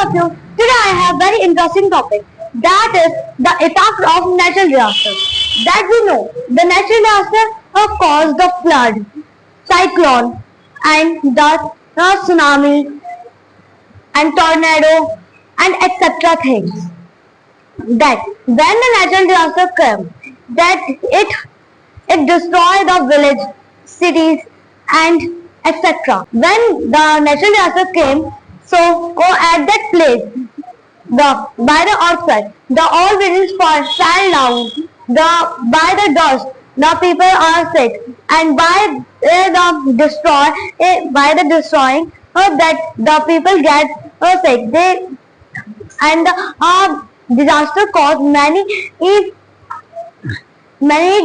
all of you. Today I have very interesting topic. That is the effect of natural disaster. That we know, the natural disaster caused the flood, cyclone, and the tsunami, and tornado, and etc. things. That when the natural disaster came, that it destroyed the village, cities, and etc. When the natural disaster came, so at that place, by the earthquake, the all buildings fell down. By the dust, the people are sick, and by the destroying, that the people get sick. The disaster caused many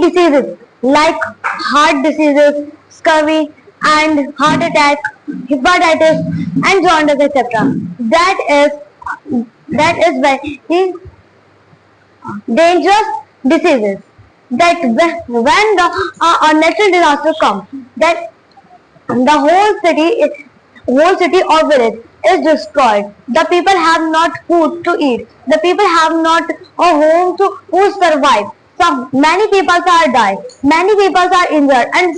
diseases like heart diseases, scurvy, and heart attack, hepatitis, and jaundice, etc. That is very dangerous diseases. That when the natural disaster comes, that the whole city or village is destroyed. The people have not food to eat. The people have not a home to survive. So many people are died. Many people are injured, and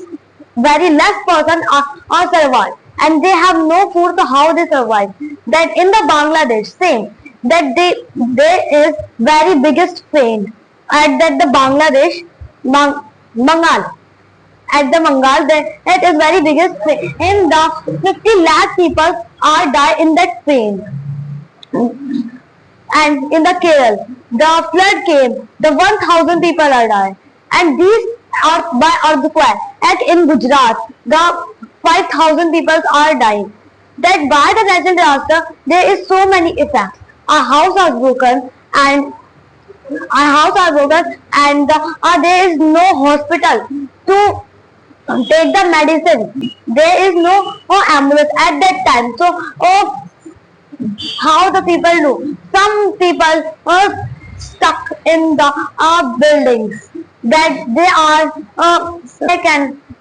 very less person are survived. And they have no food. So how they survive? That in the Bangladesh, same. That there is very biggest pain at that the Bangladesh, Bengal. At the Bengal, that is very biggest pain. In the 50 lakh people are die in that pain. And in the Kerala, the flood came, the 1,000 people are died. And these are by earthquake. And in Gujarat, the 5,000 people are dying. That by the natural disaster, there is so many effects. Our house are broken, and there is no hospital to take the medicine. There is no ambulance at that time. So, how the people do? Some people are stuck in the buildings. That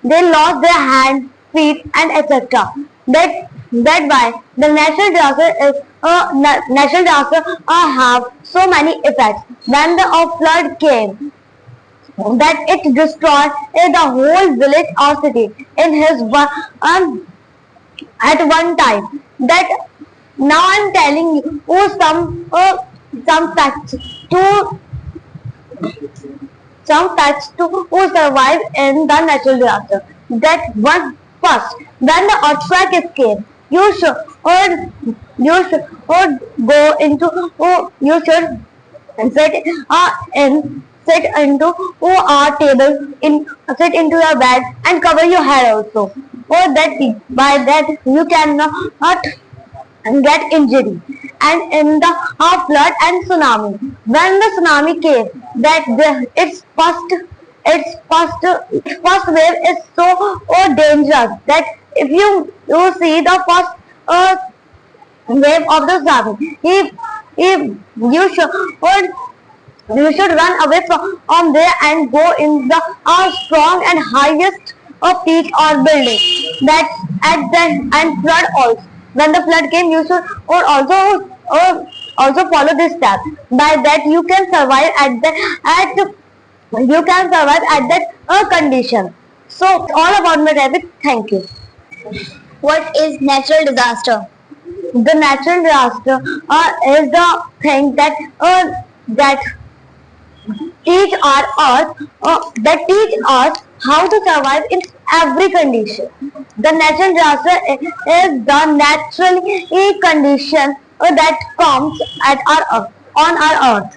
they lost their hands, feet, and etc. That why the natural disaster have so many effects. When the flood came, that it destroyed the whole village or city in his at one time. That now I'm telling you some facts to survive in the natural disaster. That one first, when the earthquake came, you should go into sit into our table, sit into your bed and cover your head also. Or that by that you cannot get injury. And in the flood and tsunami, when the tsunami came, that its first wave is so dangerous that if you see the first wave of the tsunami, if you should run away from there and go in the strong and highest peak or building. That at the and flood also. When the flood came, you should also follow this step. By that you can survive at that condition. So all about my topic. Thank you. What is natural disaster? The natural disaster is the thing that teach us how to survive in every condition. The natural disaster is the natural condition that comes on our earth.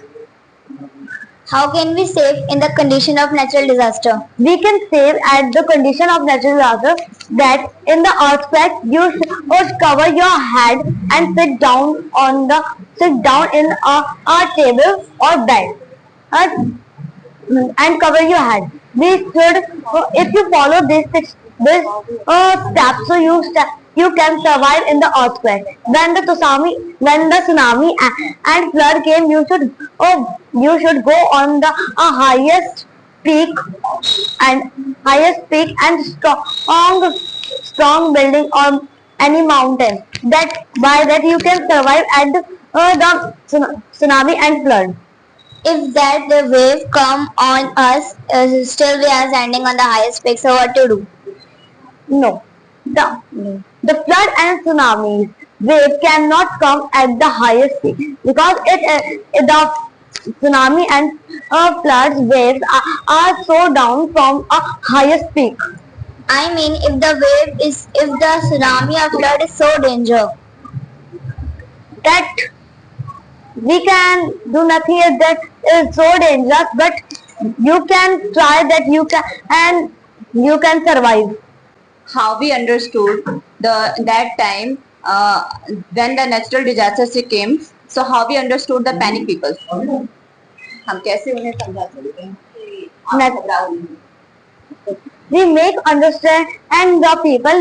How can we save in the condition of natural disaster? We can save at the condition of natural disaster that in the earthquake you should cover your head and sit down in a table or bed and cover your head. We should, if you follow this step, so you can survive in the earthquake. When the tsunami and flood came, you should go on the highest peak and strong building or any mountain. That by that you can survive at the tsunami and flood. If that the wave come on us, still we are standing on the highest peak. So what to do? No. The flood and tsunamis wave cannot come at the highest peak because the tsunami and floods waves are so down from a highest peak. I mean, if the tsunami or flood is so danger, That we can do nothing if that is so dangerous, but you can try that you can survive. How we understood that time when the natural disasters came, so how we understood the panic people. हम कैसे उन्हें समझा सकते हैं कि आप Nat- घबराओ नहीं. We make understand and the people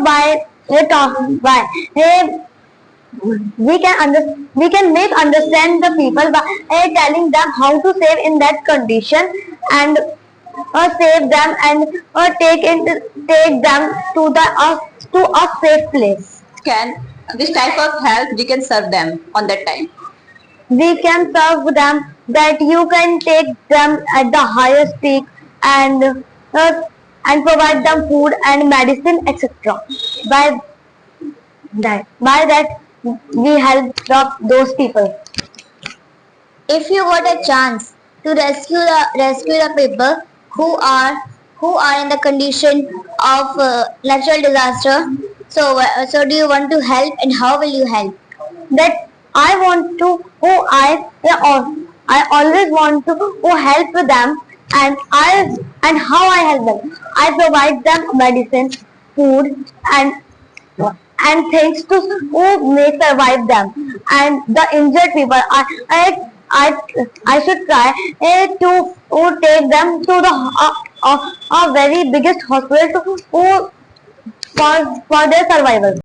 by we can make understand the people by telling them how to save in that condition and save them and take them to a safe place. Can this type of help we can serve them on that time. We can serve them that you can take them at the highest peak and provide them food and medicine etc. By that we help those people. if you got a chance to rescue the people who are in the condition of natural disaster, so do you want to help and how will you help? That I want to I always want to help them and how I help them. I provide them medicine, food and things to may survive them and the injured people. I should try to take them to the very biggest hospital for their survival.